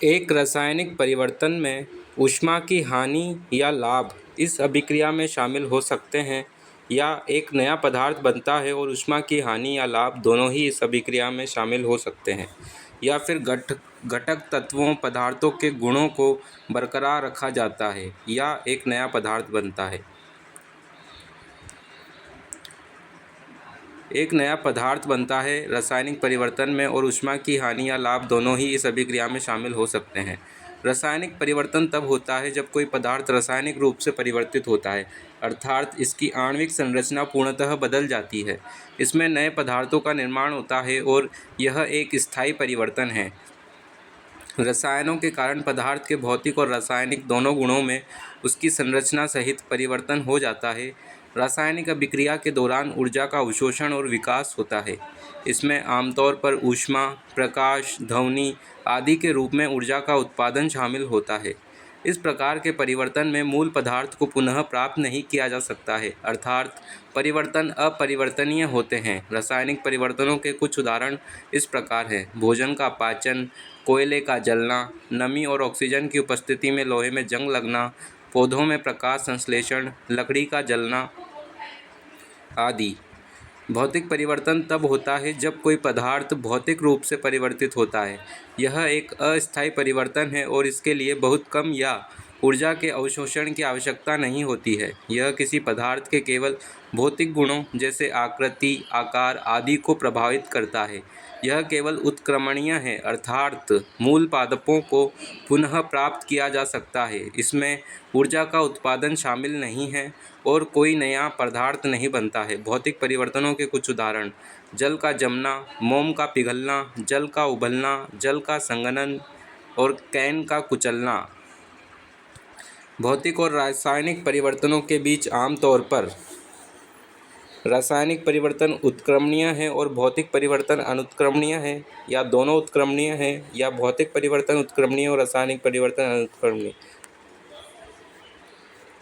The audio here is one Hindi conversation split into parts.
एक रासायनिक परिवर्तन में ऊष्मा की हानि या लाभ इस अभिक्रिया में शामिल हो सकते हैं, या एक नया पदार्थ बनता है और ऊष्मा की हानि या लाभ दोनों ही इस अभिक्रिया में शामिल हो सकते हैं, या फिर घटक तत्वों पदार्थों के गुणों को बरकरार रखा जाता है या एक नया पदार्थ बनता है। एक नया पदार्थ बनता है रासायनिक परिवर्तन में, और ऊष्मा की हानि या लाभ दोनों ही इस अभिक्रिया में शामिल हो सकते हैं। रासायनिक परिवर्तन तब होता है जब कोई पदार्थ रासायनिक रूप से परिवर्तित होता है, अर्थात इसकी आणविक संरचना पूर्णतः बदल जाती है। इसमें नए पदार्थों का निर्माण होता है और यह एक स्थायी परिवर्तन है। रसायनों के कारण पदार्थ के भौतिक और रासायनिक दोनों गुणों में उसकी संरचना सहित परिवर्तन हो जाता है। रासायनिक अभिक्रिया के दौरान ऊर्जा का अवशोषण और विकास होता है। इसमें आमतौर पर ऊष्मा, प्रकाश, ध्वनि आदि के रूप में ऊर्जा का उत्पादन शामिल होता है। इस प्रकार के परिवर्तन में मूल पदार्थ को पुनः प्राप्त नहीं किया जा सकता है, अर्थात परिवर्तन अपरिवर्तनीय होते हैं। रासायनिक परिवर्तनों के कुछ उदाहरण इस प्रकार हैं: भोजन का पाचन, कोयले का जलना, नमी और ऑक्सीजन की उपस्थिति में लोहे में जंग लगना, पौधों में प्रकाश संश्लेषण, लकड़ी का जलना आदि। भौतिक परिवर्तन तब होता है जब कोई पदार्थ भौतिक रूप से परिवर्तित होता है। यह एक अस्थायी परिवर्तन है और इसके लिए बहुत कम या ऊर्जा के अवशोषण की आवश्यकता नहीं होती है। यह किसी पदार्थ के केवल भौतिक गुणों जैसे आकृति, आकार आदि को प्रभावित करता है। यह केवल उत्क्रमणीय है, अर्थात मूल पादपों को पुनः प्राप्त किया जा सकता है। इसमें ऊर्जा का उत्पादन शामिल नहीं है और कोई नया पदार्थ नहीं बनता है। भौतिक परिवर्तनों के कुछ उदाहरण: जल का जमना, मोम का पिघलना, जल का उबलना, जल का संघनन और कैन का कुचलना। भौतिक और रासायनिक परिवर्तनों के बीच आमतौर पर रासायनिक परिवर्तन उत्क्रमणीय है और भौतिक परिवर्तन अनुत्क्रमणीय है, या दोनों उत्क्रमणीय है, या भौतिक परिवर्तन उत्क्रमणीय और रासायनिक परिवर्तन अनुत्क्रमणीय।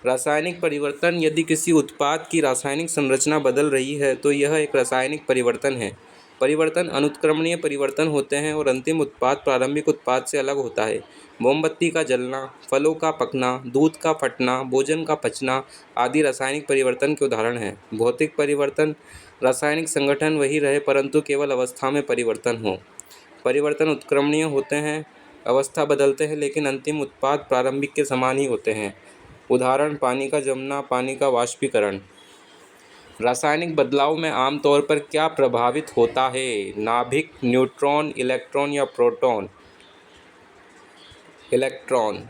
रासायनिक परिवर्तन: यदि किसी उत्पाद की रासायनिक संरचना बदल रही है तो यह एक रासायनिक परिवर्तन है। परिवर्तन अनुत्क्रमणीय परिवर्तन होते हैं और अंतिम उत्पाद प्रारंभिक उत्पाद से अलग होता है। मोमबत्ती का जलना, फलों का पकना, दूध का फटना, भोजन का पचना आदि रासायनिक परिवर्तन के उदाहरण हैं। भौतिक परिवर्तन: रासायनिक संगठन वही रहे परंतु केवल अवस्था में परिवर्तन हो। परिवर्तन उत्क्रमणीय होते हैं, अवस्था बदलते हैं लेकिन अंतिम उत्पाद प्रारंभिक के समान ही होते हैं। उदाहरण: पानी का जमना, पानी का वाष्पीकरण। रासायनिक बदलाव में आमतौर पर क्या प्रभावित होता है? नाभिक, न्यूट्रॉन, इलेक्ट्रॉन या प्रोटॉन? इलेक्ट्रॉन।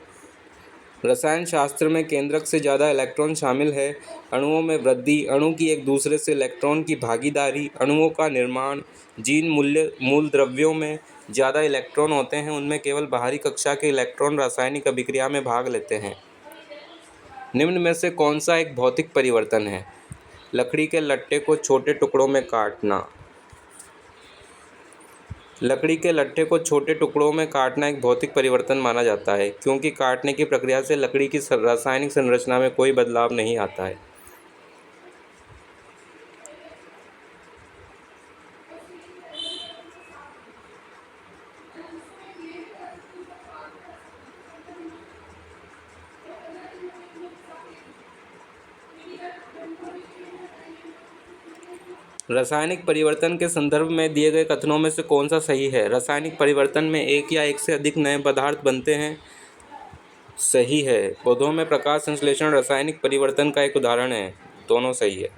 रसायन शास्त्र में केंद्रक से ज़्यादा इलेक्ट्रॉन शामिल है। अणुओं में वृद्धि, अणु की एक दूसरे से इलेक्ट्रॉन की भागीदारी, अणुओं का निर्माण। जिन मूल द्रव्यों में ज़्यादा इलेक्ट्रॉन होते हैं उनमें केवल बाहरी कक्षा के इलेक्ट्रॉन रासायनिक अभिक्रिया में भाग लेते हैं। निम्न में से कौन सा एक भौतिक परिवर्तन है? लकड़ी के लट्ठे को छोटे टुकड़ों में काटना। लकड़ी के लट्ठे को छोटे टुकड़ों में काटना एक भौतिक परिवर्तन माना जाता है, क्योंकि काटने की प्रक्रिया से लकड़ी की रासायनिक संरचना में कोई बदलाव नहीं आता है। रासायनिक परिवर्तन के संदर्भ में दिए गए कथनों में से कौन सा सही है? रासायनिक परिवर्तन में एक या एक से अधिक नए पदार्थ बनते हैं। सही है। पौधों में प्रकाश संश्लेषण रासायनिक परिवर्तन का एक उदाहरण है। दोनों सही है।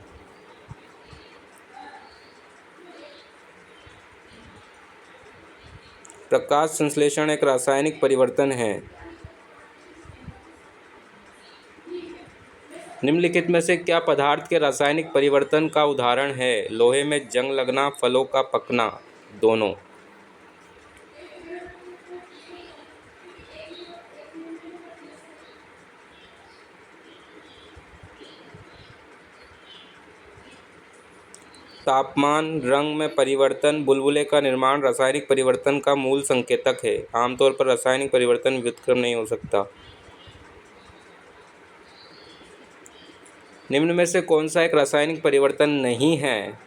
प्रकाश संश्लेषण एक रासायनिक परिवर्तन है। निम्नलिखित में से क्या पदार्थ के रासायनिक परिवर्तन का उदाहरण है? लोहे में जंग लगना, फलों का पकना। दोनों। तापमान, रंग में परिवर्तन, बुलबुले का निर्माण रासायनिक परिवर्तन का मूल संकेतक है। आमतौर पर रासायनिक परिवर्तन व्युत्क्रम नहीं हो सकता। निम्न में से कौन सा एक रासायनिक परिवर्तन नहीं है?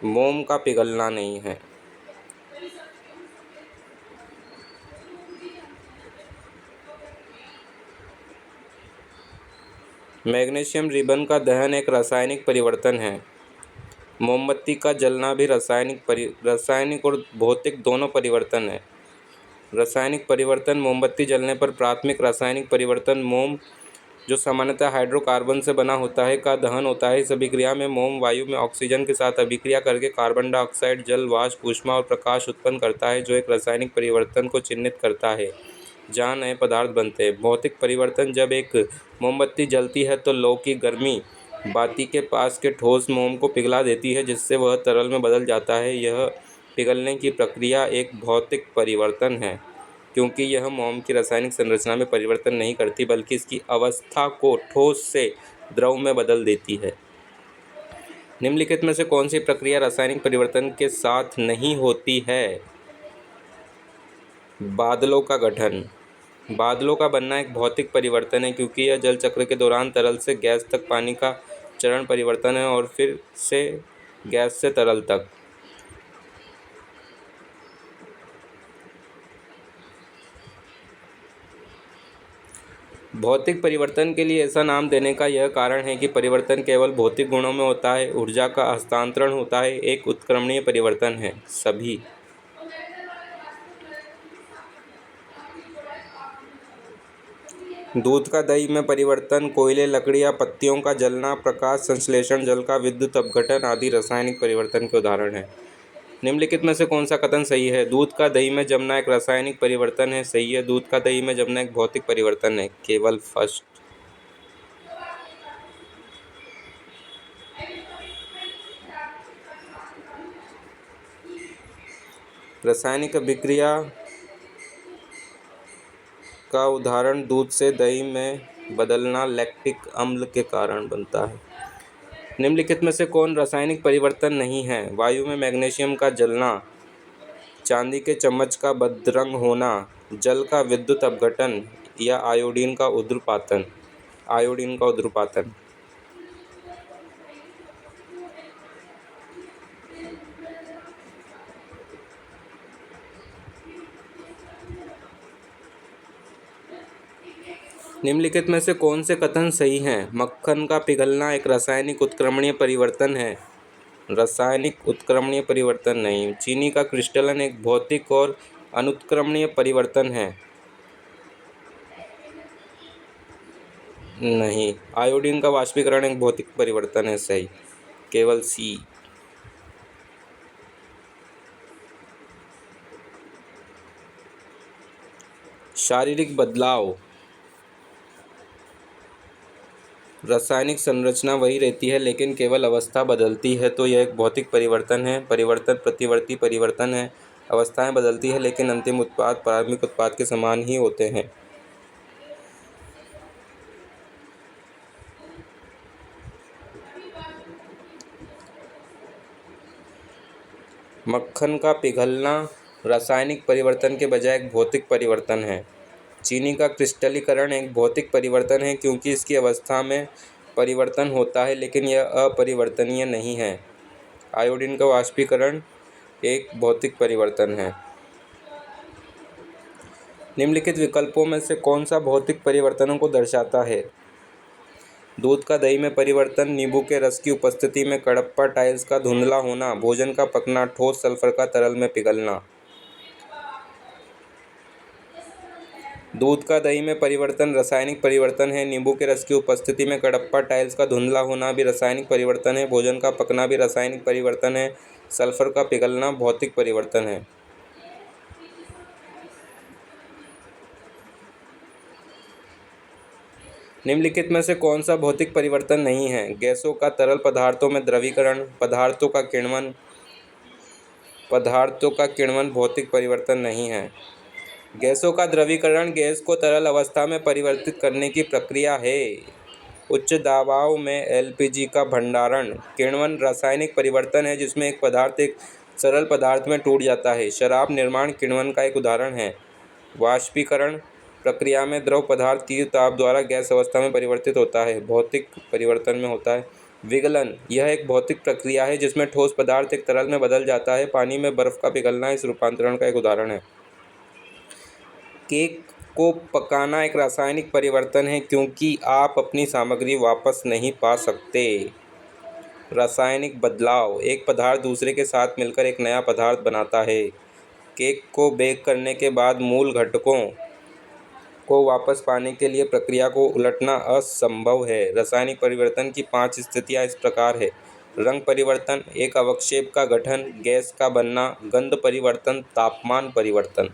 मोम का पिघलना नहीं है। मैग्नीशियम रिबन का दहन एक रासायनिक परिवर्तन है। मोमबत्ती का जलना भी रासायनिक और भौतिक दोनों परिवर्तन है। रासायनिक परिवर्तन: मोमबत्ती जलने पर प्राथमिक रासायनिक परिवर्तन मोम, जो सामान्यतः हाइड्रोकार्बन से बना होता है, का दहन होता है। इस अभिक्रिया में मोम वायु में ऑक्सीजन के साथ अभिक्रिया करके कार्बन डाइऑक्साइड, जल, वाष्प, ऊष्मा और प्रकाश उत्पन्न करता है, जो एक रासायनिक परिवर्तन को चिह्नित करता है जहाँ नए पदार्थ बनते हैं। भौतिक परिवर्तन: जब एक मोमबत्ती जलती है तो लौ की गर्मी बाती के पास के ठोस मोम को पिघला देती है, जिससे वह तरल में बदल जाता है। यह पिघलने की प्रक्रिया एक भौतिक परिवर्तन है, क्योंकि यह मोम की रासायनिक संरचना में परिवर्तन नहीं करती, बल्कि इसकी अवस्था को ठोस से द्रव में बदल देती है। निम्नलिखित में से कौन सी प्रक्रिया रासायनिक परिवर्तन के साथ नहीं होती है? बादलों का गठन। बादलों का बनना एक भौतिक परिवर्तन है, क्योंकि यह जल चक्र के दौरान तरल से गैस तक पानी का चरण परिवर्तन है और फिर से गैस से तरल तक। भौतिक परिवर्तन के लिए ऐसा नाम देने का यह कारण है कि परिवर्तन केवल भौतिक गुणों में होता है। ऊर्जा का हस्तांतरण होता है, एक उत्क्रमणीय परिवर्तन है। सभी दूध का दही में परिवर्तन, कोयले, लकड़ी या पत्तियों का जलना, प्रकाश संश्लेषण, जल का विद्युत अपघटन आदि रासायनिक परिवर्तन के उदाहरण हैं। निम्नलिखित में से कौन सा कथन सही है? दूध का दही में जमना एक रासायनिक परिवर्तन है। सही है। दूध का दही में जमना एक भौतिक परिवर्तन है। केवल फर्स्ट। रासायनिक अभिक्रिया का उदाहरण दूध से दही में बदलना लैक्टिक अम्ल के कारण बनता है। निम्नलिखित में से कौन रासायनिक परिवर्तन नहीं है? वायु में मैग्नीशियम का जलना, चांदी के चम्मच का बदरंग होना, जल का विद्युत अपघटन या आयोडीन का उद्रपातन। निम्नलिखित में से कौन से कथन सही हैं? मक्खन का पिघलना एक रासायनिक उत्क्रमणीय परिवर्तन है। रासायनिक उत्क्रमणीय परिवर्तन नहीं। चीनी का क्रिस्टलन एक भौतिक और अनुत्क्रमणीय परिवर्तन है। नहीं। आयोडीन का वाष्पीकरण एक भौतिक परिवर्तन है। सही। केवल सी। शारीरिक बदलाव: रासायनिक संरचना वही रहती है, लेकिन केवल अवस्था बदलती है, तो यह एक भौतिक परिवर्तन है। परिवर्तन प्रतिवर्ती परिवर्तन है। अवस्थाएं बदलती है, लेकिन अंतिम उत्पाद प्रारंभिक उत्पाद के समान ही होते हैं। मक्खन का पिघलना रासायनिक परिवर्तन के बजाय एक भौतिक परिवर्तन है। चीनी का क्रिस्टलीकरण एक भौतिक परिवर्तन है, क्योंकि इसकी अवस्था में परिवर्तन होता है, लेकिन यह अपरिवर्तनीय नहीं है। आयोडीन का वाष्पीकरण एक भौतिक परिवर्तन है। निम्नलिखित विकल्पों में से कौन सा भौतिक परिवर्तनों को दर्शाता है? दूध का दही में परिवर्तन, नींबू के रस की उपस्थिति में कड़प्पा टाइल्स का धुंधला होना, भोजन का पकना, ठोस सल्फर का तरल में पिघलना। दूध का दही में परिवर्तन रासायनिक परिवर्तन है। नींबू के रस की उपस्थिति में कड़प्पा टाइल्स का धुंधला होना भी रासायनिक परिवर्तन है। भोजन का पकना भी रासायनिक परिवर्तन है। सल्फर का पिघलना भौतिक परिवर्तन है। निम्नलिखित में से कौन सा भौतिक परिवर्तन नहीं है? गैसों का तरल पदार्थों में द्रवीकरण, पदार्थों का किण्वन भौतिक परिवर्तन नहीं है। गैसों का द्रवीकरण गैस को तरल अवस्था में परिवर्तित करने की प्रक्रिया है। उच्च दबाव में एलपीजी का भंडारण किण्वन रासायनिक परिवर्तन है, जिसमें एक पदार्थ एक सरल पदार्थ में टूट जाता है। शराब निर्माण किण्वन का एक उदाहरण है। वाष्पीकरण प्रक्रिया में द्रव पदार्थ तीव्र ताप द्वारा गैस अवस्था में परिवर्तित होता है, भौतिक परिवर्तन में होता है। विगलन यह एक भौतिक प्रक्रिया है, जिसमें ठोस पदार्थ एक तरल में बदल जाता है। पानी में बर्फ का पिघलना इस रूपांतरण का एक उदाहरण है। केक को पकाना एक रासायनिक परिवर्तन है क्योंकि आप अपनी सामग्री वापस नहीं पा सकते। रासायनिक बदलाव, एक पदार्थ दूसरे के साथ मिलकर एक नया पदार्थ बनाता है। केक को बेक करने के बाद मूल घटकों को वापस पाने के लिए प्रक्रिया को उलटना असंभव है। रासायनिक परिवर्तन की 5 स्थितियाँ इस प्रकार है: रंग परिवर्तन, एक अवक्षेप का गठन, गैस का बनना, गंध परिवर्तन, तापमान परिवर्तन।